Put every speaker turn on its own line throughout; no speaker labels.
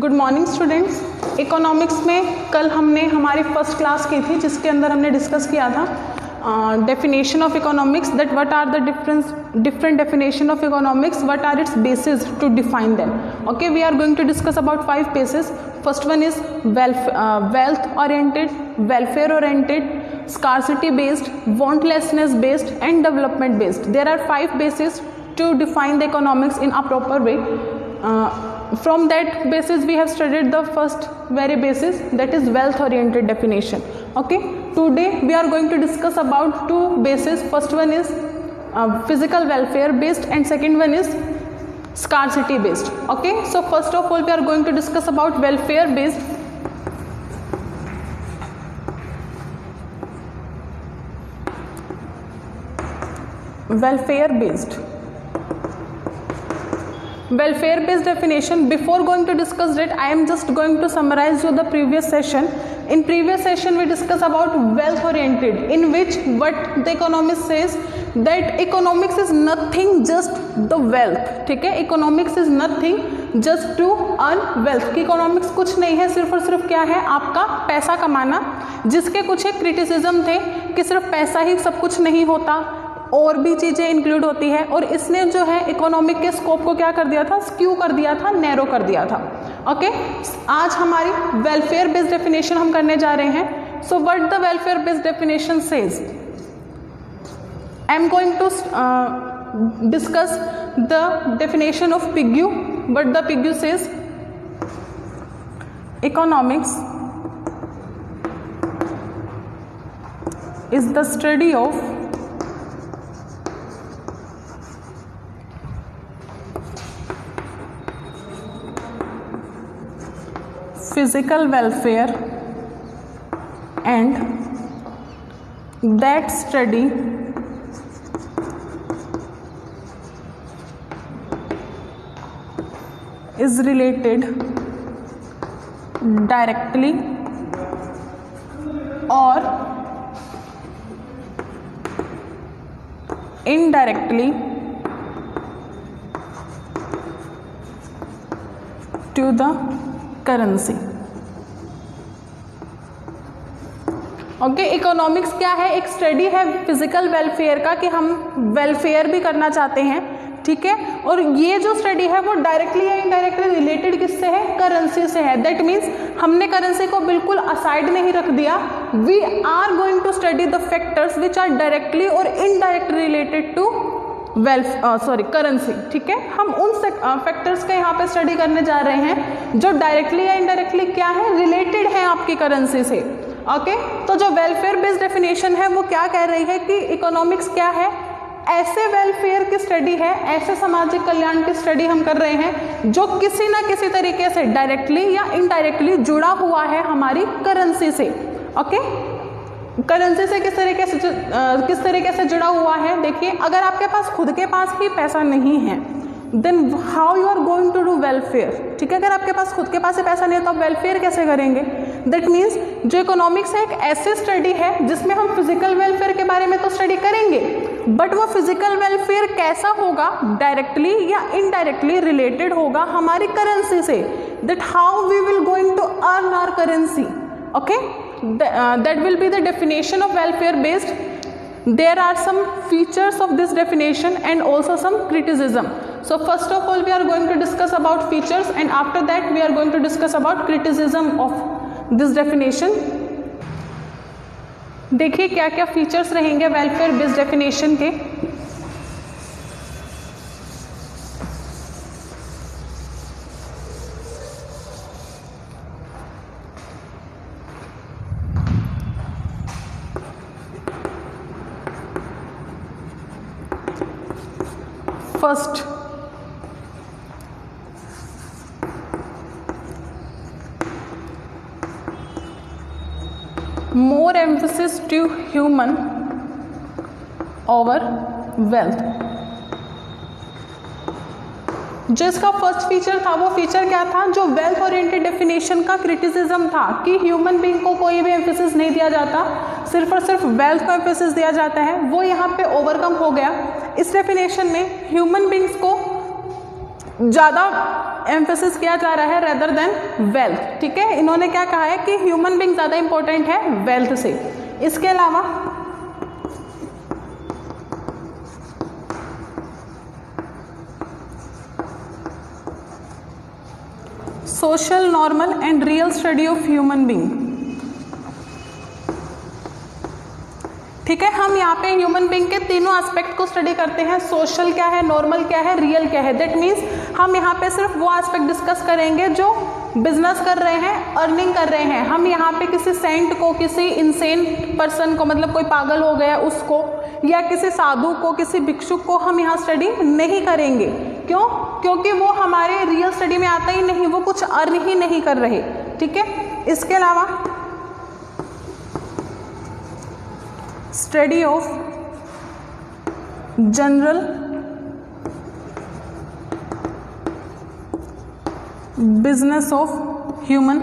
Good morning students. Economics में कल हमने हमारी फर्स्ट क्लास की थी जिसके अंदर हमने डिस्कस किया था definition of economics, that what are the different definition of economics, what are its basis to define them. Okay, we are going to discuss about 5 basis. First one is wealth oriented, welfare oriented, scarcity based, wantlessness based and development based. There are 5 bases to define the economics in a proper way. From that basis we have studied the first very basis, that is wealth oriented definition. Okay, today we are going to discuss about 2 bases. First one is physical welfare based and second one is scarcity based. Okay, so first of all we are going to discuss about welfare based. Welfare based definition. Before going to discuss it, I am just going to summarize you the previous session. In previous session we discussed about wealth oriented, in which what the economist says that economics is nothing just the wealth. ठीक है, economics is nothing just to earn wealth. कि economics कुछ नहीं है, सिर्फ और सिर्फ क्या है, आपका पैसा कमाना. जिसके कुछ एक क्रिटिसिज्म थे कि सिर्फ पैसा ही सब कुछ नहीं होता, और भी चीज़ें इंक्लूड होती है, और इसने जो है इकोनॉमिक के स्कोप को क्या कर दिया था, स्क्यू कर दिया था, नैरो कर दिया था. ओके, आज हमारी वेलफेयर बेस्ड डेफिनेशन हम करने जा रहे हैं. So what the welfare based definition says, I am going to discuss the definition of Pigou. But the Pigou says economics is the study of physical welfare, and that study is related directly or indirectly to the currency. Okay, economics क्या है, एक study है physical welfare का, कि हम welfare भी करना चाहते हैं. ठीक है, और ये जो स्टडी है वो डायरेक्टली या इनडायरेक्टली रिलेटेड किससे है, करेंसी से है. दैट मीन्स हमने करेंसी को बिल्कुल असाइड नहीं रख दिया. We are going to study the factors which are directly और इनडायरेक्टली रिलेटेड टू करेंसी. ठीक है, हम उन फैक्टर्स का यहाँ पे स्टडी करने जा रहे हैं जो डायरेक्टली या इनडायरेक्टली क्या है, रिलेटेड है आपकी करेंसी से. ओके, तो जो वेलफेयर बेस्ड डेफिनेशन है वो क्या कह रही है कि इकोनॉमिक्स क्या है, ऐसे वेलफेयर की स्टडी है, ऐसे सामाजिक कल्याण की स्टडी हम कर रहे हैं जो किसी ना किसी तरीके से डायरेक्टली या इनडायरेक्टली जुड़ा हुआ है हमारी करेंसी से. ओके, करेंसी से किस तरीके से जुड़ा हुआ है. देखिए, अगर आपके पास खुद के पास ही पैसा नहीं है, then how you are going to do welfare. ठीक है, अगर आपके पास खुद के पास ही पैसा नहीं है तो आप वेलफेयर कैसे करेंगे. दैट मीन्स जो इकोनॉमिक्स है एक ऐसी स्टडी है जिसमें हम फिजिकल वेलफेयर के बारे में तो स्टडी करेंगे, बट वो फिजिकल वेलफेयर कैसा होगा, डायरेक्टली या इनडायरेक्टली रिलेटेड होगा हमारी करेंसी से. That how we will going to earn our currency. Okay, that will be the definition of welfare based. There are some features of this definition and also some criticism. So first of all we are going to discuss about features, and after that we are going to discuss about criticism of this definition. देखिए क्या क्या features रहेंगे welfare based definition के. First, more emphasis to human over wealth. जो इसका first feature था वो feature क्या था, जो वेल्थ ओरिएंटेड डेफिनेशन का क्रिटिसिज्म था कि ह्यूमन बीइंग को कोई भी एम्फेसिस नहीं दिया जाता, सिर्फ और सिर्फ वेल्थ को एम्फेसिस दिया जाता है, वो यहाँ पे ओवरकम हो गया. इस डेफिनेशन में ह्यूमन बीइंग्स को ज़्यादा एम्फेसिस किया जा रहा है रेदर देन वेल्थ, ठीक है। इन्होंने क्या कहा है कि ह्यूमन बीइंग ज़्यादा इंपॉर्टेंट है वेल्थ से। इसके अलावा social, normal and real study of human being, ठीक है। हम यहाँ पे ह्यूमन बीइंग के तीनों एस्पेक्ट को स्टडी करते हैं, सोशल क्या है, नॉर्मल क्या है, रियल क्या है। दैट मीन्स हम यहाँ पे सिर्फ वो एस्पेक्ट डिस्कस करेंगे जो बिजनेस कर रहे हैं, अर्निंग कर रहे हैं। हम यहाँ पे किसी सेंट को, किसी इंसेन पर्सन को, मतलब कोई पागल हो गया उसको, या किसी साधु को, किसी भिक्षुक को हम यहाँ स्टडी नहीं करेंगे। क्यों? क्योंकि वो हमारे रियल स्टडी में आता ही नहीं, वो कुछ अर्न ही नहीं कर रहे, ठीक है। इसके अलावा study of general business of human,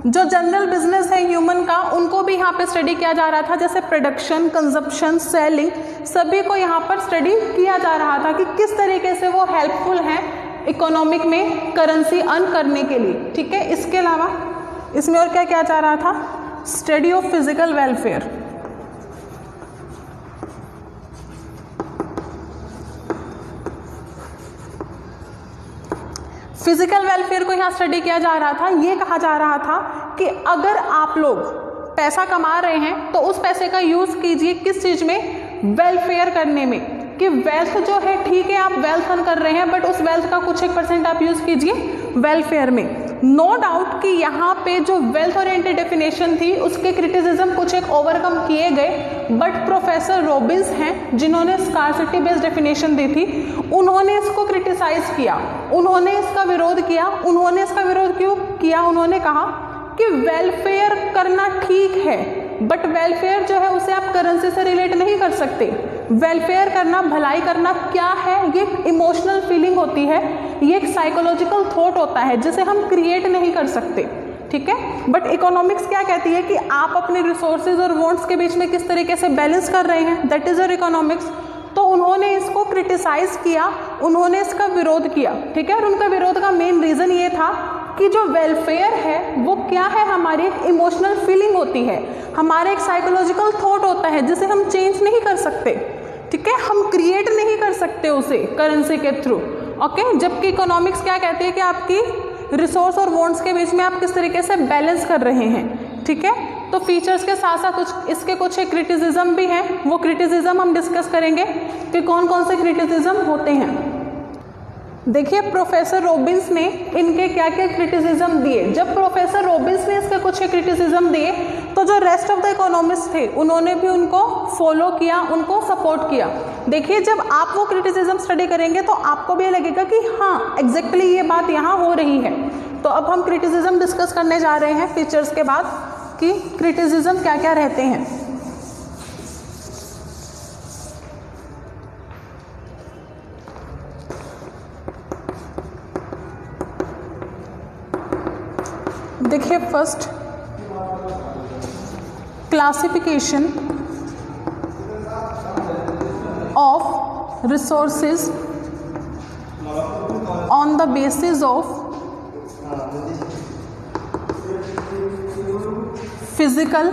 जो जनरल बिजनेस है ह्यूमन का, उनको भी यहाँ पे स्टडी किया जा रहा था। जैसे प्रोडक्शन, कंजप्शन, सेलिंग, सभी को यहाँ पर स्टडी किया जा रहा था कि किस तरीके से वो हेल्पफुल हैं इकोनॉमिक में करेंसी अर्न करने के लिए, ठीक है। इसके अलावा इसमें और क्या किया जा रहा था? Study of physical welfare, physical welfare को यहाँ स्टडी किया जा रहा था। ये कहा जा रहा था कि अगर आप लोग पैसा कमा रहे हैं तो उस पैसे का यूज कीजिए किस चीज में? वेलफेयर करने में। कि वेल्थ जो है, ठीक है आप वेल्थ अर्न कर रहे हैं, बट उस वेल्थ का कुछ 1% आप यूज कीजिए वेलफेयर में। नो डाउट कि यहाँ पे जो वेल्थ ओरिएंटेड डेफिनेशन थी उसके क्रिटिसिज्म कुछ एक ओवरकम किए गए, बट प्रोफेसर रॉबिन्स हैं जिन्होंने स्कार्सिटी बेस्ड डेफिनेशन दी थी, उन्होंने इसको क्रिटिसाइज किया, उन्होंने इसका विरोध किया। उन्होंने इसका विरोध क्यों किया? उन्होंने कहा कि वेलफेयर करना ठीक है, बट वेलफेयर जो है उसे आप करेंसी से रिलेट नहीं कर सकते। वेलफेयर करना, भलाई करना क्या है? ये एक इमोशनल फीलिंग होती है, ये एक साइकोलॉजिकल थॉट होता है जिसे हम क्रिएट नहीं कर सकते, ठीक है। बट इकोनॉमिक्स क्या कहती है कि आप अपने रिसोर्सेज और वांट्स के बीच में किस तरीके से बैलेंस कर रहे हैं, दैट इज योर इकोनॉमिक्स। तो उन्होंने इसको क्रिटिसाइज किया, उन्होंने इसका विरोध किया, ठीक है। और उनका विरोध का मेन रीजन ये था कि जो वेलफेयर है वो क्या है? हमारी एक इमोशनल फीलिंग होती है, हमारा एक साइकोलॉजिकल थॉट होता है जिसे हम चेंज नहीं कर सकते, ठीक है। हम क्रिएट नहीं कर सकते उसे करेंसी के थ्रू, ओके। जबकि इकोनॉमिक्स क्या कहती है कि आपकी रिसोर्स और वांट्स के बीच में आप किस तरीके से बैलेंस कर रहे हैं, ठीक है। तो फीचर्स के साथ साथ कुछ इसके कुछ क्रिटिसिज्म भी हैं, वो क्रिटिसिज्म हम डिस्कस करेंगे कि कौन कौन से क्रिटिसिज्म होते हैं। देखिए प्रोफेसर रॉबिन्स ने इनके क्या क्या क्रिटिसिज्म दिए। जब प्रोफेसर रॉबिन्स ने इसके कुछ क्रिटिसिज्म दिए तो जो रेस्ट ऑफ द इकोनॉमिस्ट थे उन्होंने भी उनको फॉलो किया, उनको सपोर्ट किया। देखिए जब आप वो क्रिटिसिज्म स्टडी करेंगे तो आपको भी लगेगा कि हाँ एग्जैक्टली ये बात यहाँ हो रही है। तो अब हम क्रिटिसिज्म डिस्कस करने जा रहे हैं फीचर्स के बाद कि क्रिटिसिज्म क्या क्या रहते हैं। देखिए first classification of resources on the basis of physical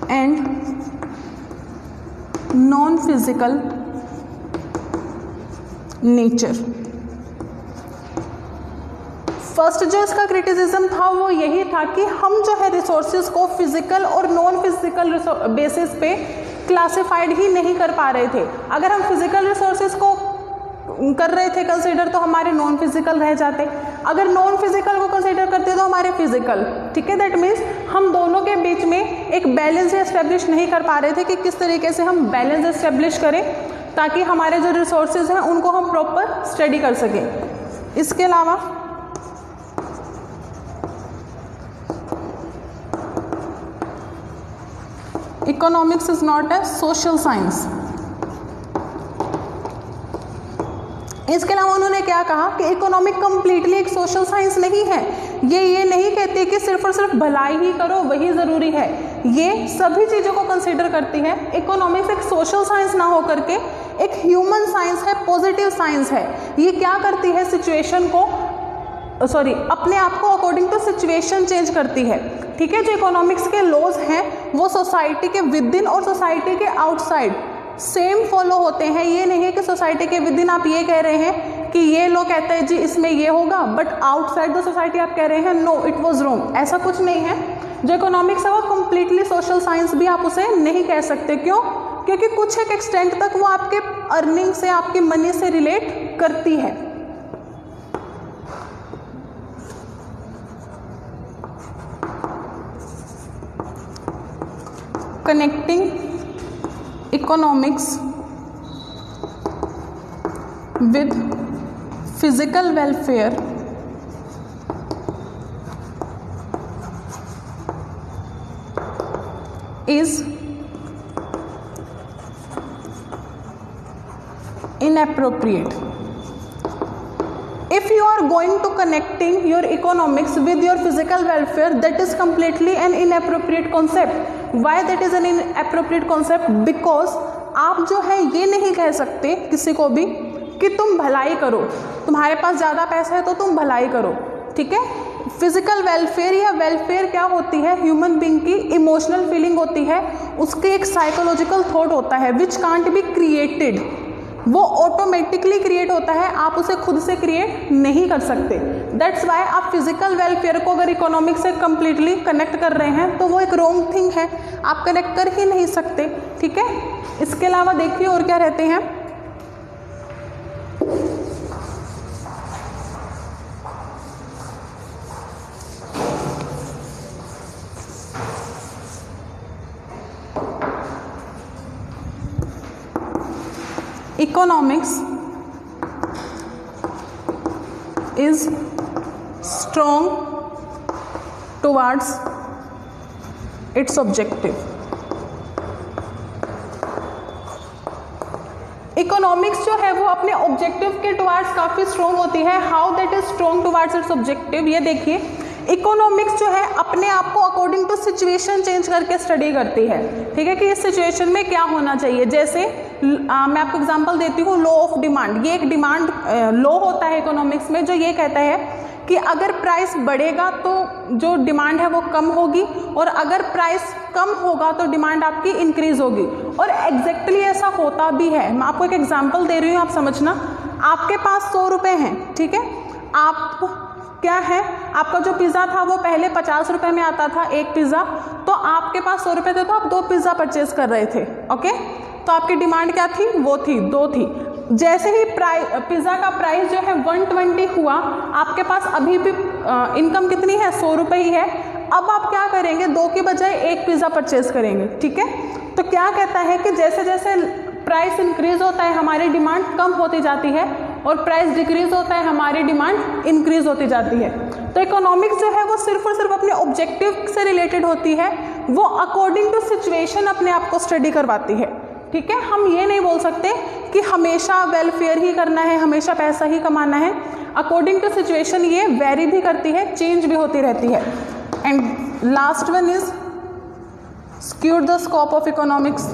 and non physical nature. First जो इसका क्रिटिसिज्म था वो यही था कि हम जो है रिसोर्सेज को फिजिकल और नॉन फिजिकल बेसिस पे क्लासिफाइड ही नहीं कर पा रहे थे। अगर हम फिजिकल रिसोर्सेज को कर रहे थे कंसीडर तो हमारे नॉन फिजिकल रह जाते, अगर नॉन फिजिकल को कंसीडर करते तो हमारे फिजिकल, ठीक है। दैट मीन्स हम दोनों के बीच में एक बैलेंस एस्टेब्लिश नहीं कर पा रहे थे कि किस तरीके से हम बैलेंस एस्टेब्लिश करें ताकि हमारे जो रिसोर्सेज हैं उनको हम प्रॉपर स्टडी कर सकें। इसके अलावा economics is not a social science. इसके अलावा उन्होंने क्या कहा कि इकोनॉमिक कंप्लीटली एक सोशल साइंस नहीं है। ये नहीं कहते कि सिर्फ और सिर्फ भलाई ही करो वही ज़रूरी है, ये सभी चीज़ों को कंसीडर करती है। इकोनॉमिक्स एक सोशल साइंस ना हो करके एक ह्यूमन साइंस है, पॉजिटिव साइंस है। ये क्या करती है, सिचुएशन को अपने आप को अकॉर्डिंग टू सिचुएशन चेंज करती है। ठीक है, जो इकोनॉमिक्स के लॉज हैं वो सोसाइटी के विद इन और सोसाइटी के आउटसाइड सेम फॉलो होते हैं। ये नहीं है कि सोसाइटी के विद इन आप ये कह रहे हैं कि ये लोग कहते हैं जी इसमें ये होगा, बट आउटसाइड द सोसाइटी आप कह रहे हैं नो इट वाज रॉन्ग। ऐसा कुछ नहीं है। जो इकोनॉमिक्स है वो कंप्लीटली सोशल साइंस भी आप उसे नहीं कह सकते। क्यों? क्योंकि कुछ एक एक्सटेंट तक वो आपके अर्निंग से, आपकी मनी से रिलेट करती है। Connecting economics with physical welfare is inappropriate. If you are going to connecting your economics with your physical welfare, that is completely an inappropriate concept. Why that is an inappropriate concept? Because आप जो है ये नहीं कह सकते किसी को भी कि तुम भलाई करो, तुम्हारे पास ज़्यादा पैसा है तो तुम भलाई करो। ठीक है, फिजिकल वेलफेयर या वेलफेयर क्या होती है, ह्यूमन बीइंग की इमोशनल फीलिंग होती है, उसके एक साइकोलॉजिकल थॉट होता है विच कांट बी क्रिएटेड। वो ऑटोमेटिकली क्रिएट होता है, आप उसे खुद से क्रिएट नहीं कर सकते। दैट्स वाई आप फिजिकल वेलफेयर को अगर इकोनॉमिक्स से कंप्लीटली कनेक्ट कर रहे हैं तो वो एक रॉन्ग थिंग है, आप कनेक्ट कर ही नहीं सकते। ठीक है, इसके अलावा देखिए और क्या रहते हैं। Economics is strong towards its objective. Economics जो है वो अपने ऑब्जेक्टिव के टुवार्ड्स काफ़ी स्ट्रॉन्ग होती है। How that is strong towards it's objective, ये देखिए। इकोनॉमिक्स जो है अपने आप को अकॉर्डिंग टू सिचुएशन चेंज करके स्टडी करती है। ठीक है, कि इस सिचुएशन में क्या होना चाहिए। जैसे मैं आपको एग्जांपल देती हूँ, लॉ ऑफ डिमांड। ये एक डिमांड लॉ होता है इकोनॉमिक्स में, जो ये कहता है कि अगर प्राइस बढ़ेगा तो जो डिमांड है वो कम होगी, और अगर प्राइस कम होगा तो डिमांड आपकी इंक्रीज होगी। और एग्जैक्टली ऐसा होता भी है। मैं आपको एक एग्जांपल दे रही हूँ, आप समझना। आपके पास 100 रुपये हैं, ठीक है, आप क्या है, आपका जो पिज़्ज़ा था वो पहले 50 रुपये में आता था एक पिज़्ज़ा, तो आपके पास 100 रुपये थे तो आप 2 पिज़्ज़ा परचेज कर रहे थे। ओके, तो आपकी डिमांड क्या थी, वो थी 2 थी। जैसे ही पिज़्ज़ा का प्राइस जो है 120 हुआ, आपके पास अभी भी इनकम कितनी है, 100 रुपये ही है। अब आप क्या करेंगे, 2 के बजाय 1 पिज़्ज़ा परचेज करेंगे। ठीक है, तो क्या कहता है कि जैसे जैसे प्राइस इंक्रीज होता है हमारी डिमांड कम होती जाती है, और प्राइस डिक्रीज होता है हमारी डिमांड इंक्रीज होती जाती है। तो इकोनॉमिक्स जो है वो सिर्फ और सिर्फ अपने ऑब्जेक्टिव से रिलेटेड होती है, वो अकॉर्डिंग टू सिचुएशन अपने आप को स्टडी करवाती है। ठीक है, हम ये नहीं बोल सकते कि हमेशा वेलफेयर ही करना है, हमेशा पैसा ही कमाना है। अकॉर्डिंग टू सिचुएशन ये वेरी भी करती है, चेंज भी होती रहती है। And last one is skewed the scope of economics.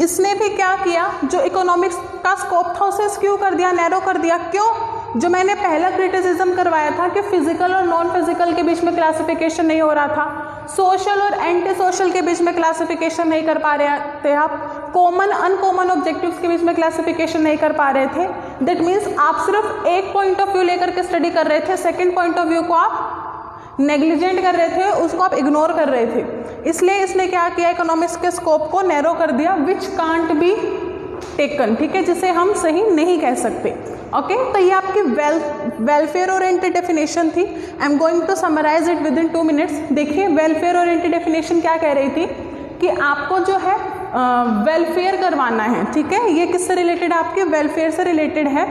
इसने भी क्या किया, जो इकोनॉमिक्स का स्कोप था उसे स्क्यू कर दिया, नैरो कर दिया। क्यों? जो मैंने पहला क्रिटिसिज्म करवाया था कि फिजिकल और नॉन फिजिकल के बीच में क्लासिफिकेशन नहीं हो रहा था, सोशल और एंटी सोशल के बीच में क्लासिफिकेशन नहीं कर पा रहे थे आप, कॉमन अनकॉमन ऑब्जेक्टिव्स के बीच में क्लासिफिकेशन नहीं कर पा रहे थे। दैट मीन्स आप सिर्फ एक पॉइंट ऑफ व्यू लेकर के स्टडी कर रहे थे, सेकेंड पॉइंट ऑफ व्यू को आप नेग्लिजेंट कर रहे थे, उसको आप इग्नोर कर रहे थे। इसलिए इसने क्या किया, इकोनॉमिक्स के स्कोप को नैरो कर दिया, विच कांट बी टेकन। ठीक है, जिसे हम सही नहीं कह सकते। ओके, तो ये आपकी वेलफेयर ओरिएंटेड डेफिनेशन थी। I am going to summarise it within 2 minutes. देखिए, वेलफेयर ओरिएंटेड डेफिनेशन क्या कह रही थी कि आपको जो है वेलफेयर करवाना है। ठीक है, ये किससे रिलेटेड है, आपके वेलफेयर से रिलेटेड है,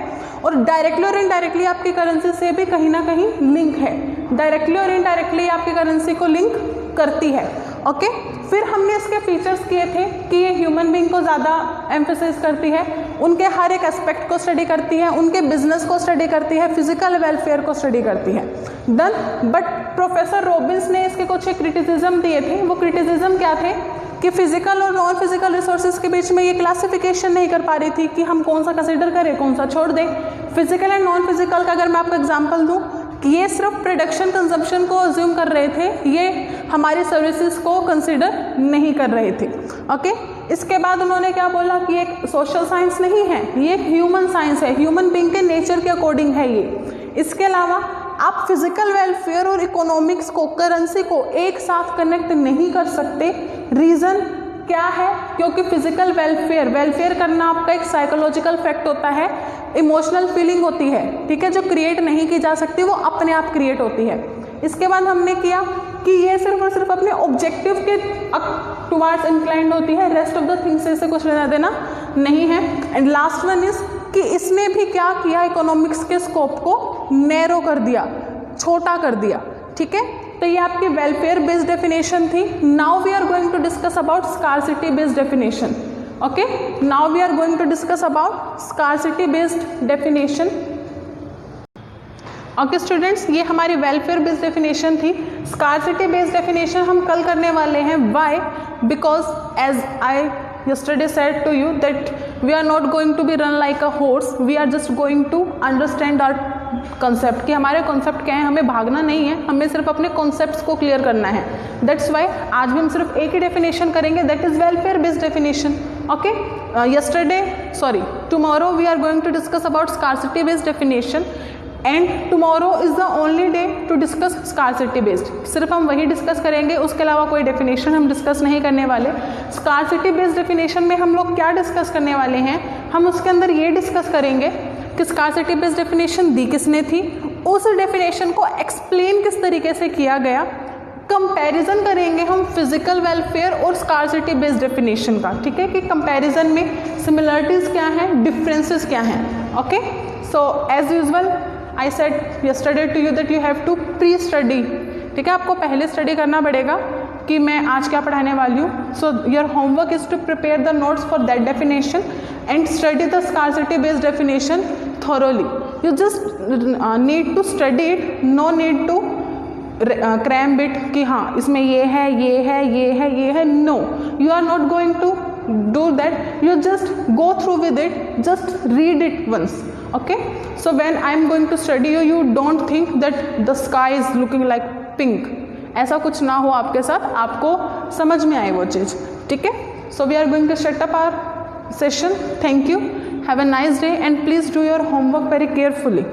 और डायरेक्टली और इनडायरेक्टली आपकी करेंसी से भी कहीं ना कहीं लिंक है। डायरेक्टली और इनडायरेक्टली आपकी करेंसी को लिंक करती है। ओके, फिर हमने इसके फीचर्स किए थे कि ये ह्यूमन बीइंग को ज़्यादा एम्फेसाइज करती है, उनके हर एक एस्पेक्ट को स्टडी करती है, उनके बिजनेस को स्टडी करती है, फिजिकल वेलफेयर को स्टडी करती है। डन। बट प्रोफेसर रॉबिन्स ने इसके कुछ क्रिटिसिज्म दिए थे। वो क्रिटिसिज्म क्या थे कि फिजिकल और नॉन फिजिकल रिसोर्सेज के बीच में ये क्लासिफिकेशन नहीं कर पा रही थी कि हम कौन सा कंसिडर करें, कौन सा छोड़ दें। फिजिकल एंड नॉन फिजिकल का अगर मैं आपको एग्जांपल दूं कि ये सिर्फ प्रोडक्शन कंजम्पशन को अज्यूम कर रहे थे, ये हमारी सर्विसेज को कंसिडर नहीं कर रहे थे। ओके। इसके बाद उन्होंने क्या बोला कि एक सोशल साइंस नहीं है, ये एक ह्यूमन साइंस है, ह्यूमन बीइंग के नेचर के अकॉर्डिंग है ये। इसके अलावा आप फिजिकल वेलफेयर और इकोनॉमिक्स को, करेंसी को एक साथ कनेक्ट नहीं कर सकते। रीज़न क्या है? क्योंकि फिजिकल वेलफेयर करना आपका एक साइकोलॉजिकल फैक्ट होता है, इमोशनल फीलिंग होती है, ठीक है, जो क्रिएट नहीं की जा सकती, वो अपने आप क्रिएट होती है। इसके बाद हमने किया कि ये सिर्फ और सिर्फ अपने ऑब्जेक्टिव के टुवार्ड्स इंक्लाइंड होती है, रेस्ट ऑफ द थिंग्स से कुछ लेना देना नहीं है। एंड लास्ट वन इज कि इसने भी क्या किया, इकोनॉमिक्स के स्कोप को नैरो कर दिया, छोटा कर दिया। ठीक है, तो ये आपकी वेलफेयर बेस्ड डेफिनेशन थी। Now we are going to discuss about scarcity based definition. Okay, now we are going to discuss about scarcity based definition. Okay students, ये हमारी वेलफेयर बेस्ड डेफिनेशन थी। स्कार्सिटी बेस्ड डेफिनेशन हम कल करने वाले हैं। Why? Because as I yesterday said to you that we are not going to be run like a horse, we are just going to understand our concept कि हमारे concept क्या है, हमें भागना नहीं है, हमें सिर्फ अपने concepts को clear करना है। That's why आज भी हम सिर्फ एक ही definition करेंगे, that is welfare based definition. Okay, tomorrow we are going to discuss about scarcity based definition and tomorrow is the only day to discuss scarcity based. सिर्फ हम वही डिस्कस करेंगे, उसके अलावा कोई डेफिनेशन हम डिस्कस नहीं करने वाले। स्कार्सिटी बेस्ड डेफिनेशन में हम लोग क्या डिस्कस करने वाले हैं, हम उसके अंदर ये डिस्कस करेंगे कि स्कार्सिटी बेस्ड डेफिनेशन दी किसने थी, उस डेफिनेशन को एक्सप्लेन किस तरीके से किया गया, कंपैरिजन करेंगे हम फिजिकल वेलफेयर और स्कार्सिटी बेस्ड डेफिनेशन का। ठीक है, कि कंपैरिजन में सिमिलरिटीज क्या हैं, डिफरेंसेस क्या हैं। Okay, so as usual I said yesterday to you that you have to pre-study. ठीक है, आपको पहले स्टडी करना पड़ेगा कि मैं आज क्या पढ़ाने वाली हूँ। So your homework is to prepare the notes for that definition and study the scarcity based definition thoroughly. You just need to study it, no need to cram it कि हाँ इसमें ये है, ये है, ये है, ये है। No, you are not going to do that. You just go through with it, just read it once. Okay, so when I am going to study you, you don't think that the sky is looking like pink. ऐसा कुछ ना हो आपके साथ, आपको समझ में आए वो चीज़। ठीक है, so we are going to shut up our session. Thank you. Have a nice day and please do your homework very carefully.